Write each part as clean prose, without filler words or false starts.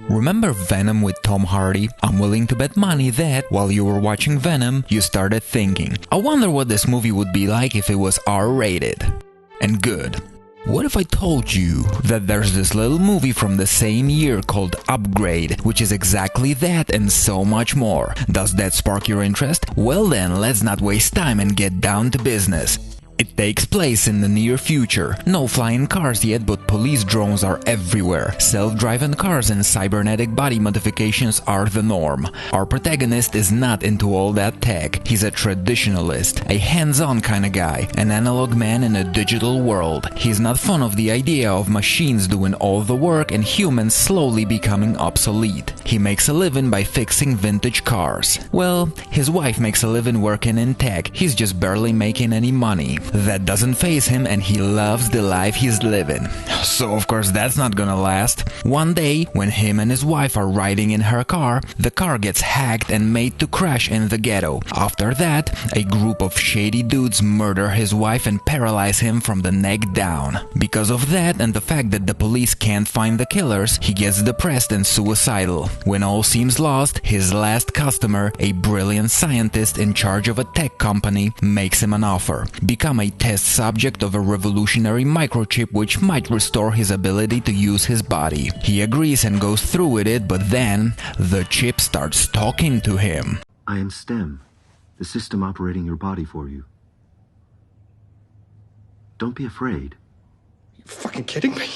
Remember Venom with Tom Hardy? I'm willing to bet money that, while you were watching Venom, you started thinking, I wonder what this movie would be like if it was R-rated. And good. What if I told you that there's this little movie from the same year called Upgrade, which is exactly that and so much more? Does that spark your interest? Well then, let's not waste time and get down to business. It takes place in the near future. No flying cars yet, but police drones are everywhere. Self-driving cars and cybernetic body modifications are the norm. Our protagonist is not into all that tech. He's a traditionalist, a hands-on kind of guy, an analog man in a digital world. He's not fond of the idea of machines doing all the work and humans slowly becoming obsolete. He makes a living by fixing vintage cars. Well, his wife makes a living working in tech. He's just barely making any money. That doesn't faze him, and he loves the life he's living. So of course that's not gonna last. One day, when him and his wife are riding in her car, the car gets hacked and made to crash in the ghetto. After that, a group of shady dudes murder his wife and paralyze him from the neck down. Because of that and the fact that the police can't find the killers, he gets depressed and suicidal. When all seems lost, his last customer, a brilliant scientist in charge of a tech company, makes him an offer. Become a test subject of a revolutionary microchip which might restore his ability to use his body. He agrees and goes through with it, but then the chip starts talking to him. I am STEM, the system operating your body for you. Don't be afraid. You fucking kidding me?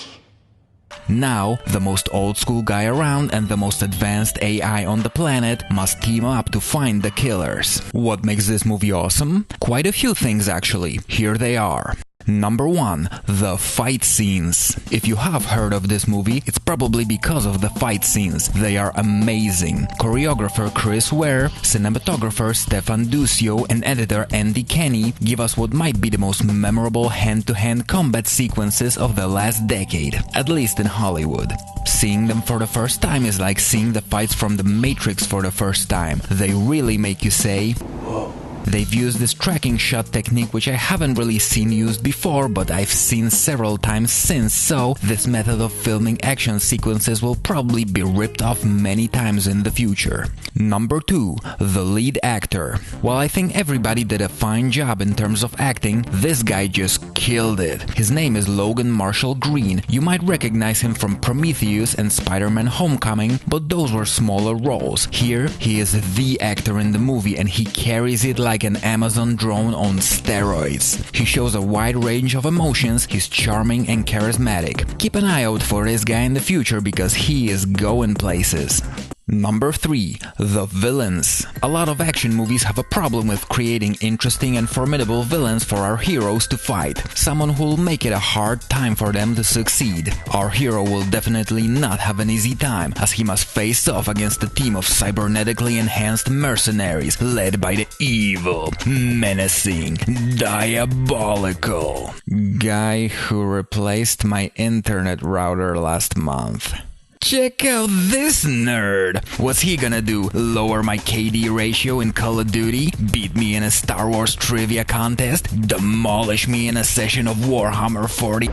Now, the most old-school guy around and the most advanced AI on the planet must team up to find the killers. What makes this movie awesome? Quite a few things actually. Here they are. Number 1. The fight scenes. If you have heard of this movie, it's probably because of the fight scenes. They are amazing. Choreographer Chris Ware, cinematographer Stefan Duccio, and editor Andy Kenny give us what might be the most memorable hand-to-hand combat sequences of the last decade, at least in Hollywood. Seeing them for the first time is like seeing the fights from The Matrix for the first time. They really make you say, whoa. They've used this tracking shot technique which I haven't really seen used before, but I've seen several times since, so this method of filming action sequences will probably be ripped off many times in the future. Number 2. The lead actor. While I think everybody did a fine job in terms of acting, this guy just killed it. His name is Logan Marshall Green. You might recognize him from Prometheus and Spider-Man Homecoming, but those were smaller roles. Here, he is the actor in the movie and he carries it like an Amazon drone on steroids. He shows a wide range of emotions, he's charming and charismatic. Keep an eye out for this guy in the future because he is going places. Number 3. The villains. A lot of action movies have a problem with creating interesting and formidable villains for our heroes to fight. Someone who will make it a hard time for them to succeed. Our hero will definitely not have an easy time, as he must face off against a team of cybernetically enhanced mercenaries led by the evil, menacing, diabolical guy who replaced my internet router last month. Check out this nerd! What's he gonna do? Lower my KD ratio in Call of Duty? Beat me in a Star Wars trivia contest? Demolish me in a session of Warhammer 40?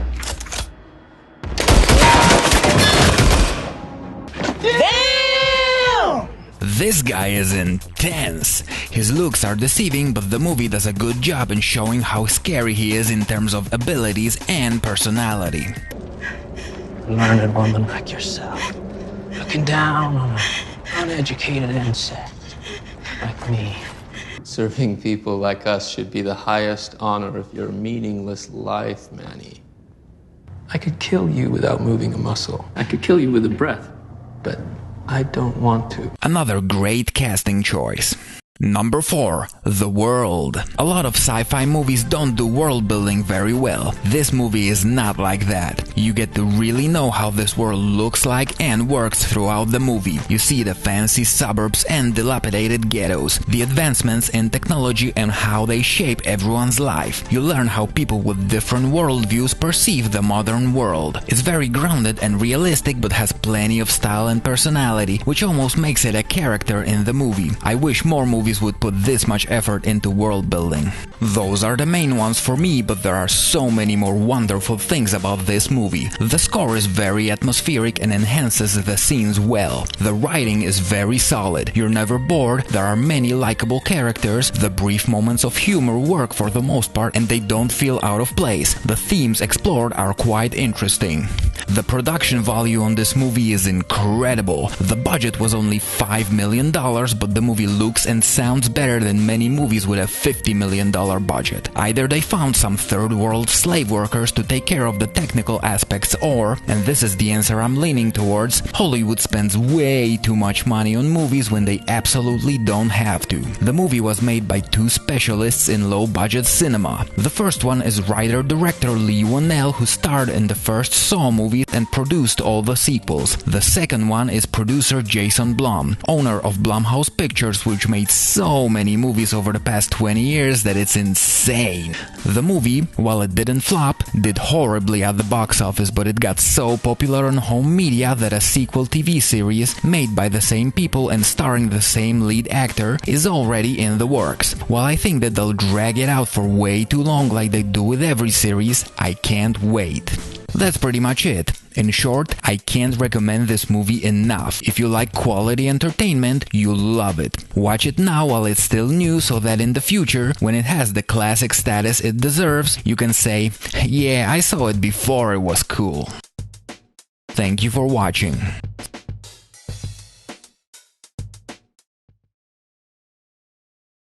Damn! This guy is intense. His looks are deceiving, but the movie does a good job in showing how scary he is in terms of abilities and personality. Learned woman like yourself, looking down on an uneducated insect like me. Serving people like us should be the highest honor of your meaningless life, Manny. I could kill you without moving a muscle. I could kill you with a breath, but I don't want to. Another great casting choice. Number 4. The World. A lot of sci-fi movies don't do world building very well. This movie is not like that. You get to really know how this world looks like and works throughout the movie. You see the fancy suburbs and dilapidated ghettos, the advancements in technology and how they shape everyone's life. You learn how people with different worldviews perceive the modern world. It's very grounded and realistic but has plenty of style and personality, which almost makes it a character in the movie. I wish more movies movies would put this much effort into world building. Those are the main ones for me, but there are so many more wonderful things about this movie. The score is very atmospheric and enhances the scenes well. The writing is very solid. You're never bored, there are many likable characters, the brief moments of humor work for the most part and they don't feel out of place. The themes explored are quite interesting. The production value on this movie is incredible. The budget was only $5 million, but the movie looks and sounds better than many movies with a $50 million budget. Either they found some third world slave workers to take care of the technical aspects, or, and this is the answer I'm leaning towards, Hollywood spends way too much money on movies when they absolutely don't have to. The movie was made by two specialists in low-budget cinema. The first one is writer-director Lee Whannell, who starred in the first Saw movie and produced all the sequels. The second one is producer Jason Blum, owner of Blumhouse Pictures, which made so many movies over the past 20 years that it's insane. The movie, while it didn't flop, did horribly at the box office, but it got so popular on home media that a sequel TV series made by the same people and starring the same lead actor is already in the works. While I think that they'll drag it out for way too long like they do with every series, I can't wait. That's pretty much it. In short, I can't recommend this movie enough. If you like quality entertainment, you'll love it. Watch it now while it's still new so that in the future, when it has the classic status it deserves, you can say, yeah, I saw it before it was cool. Thank you for watching.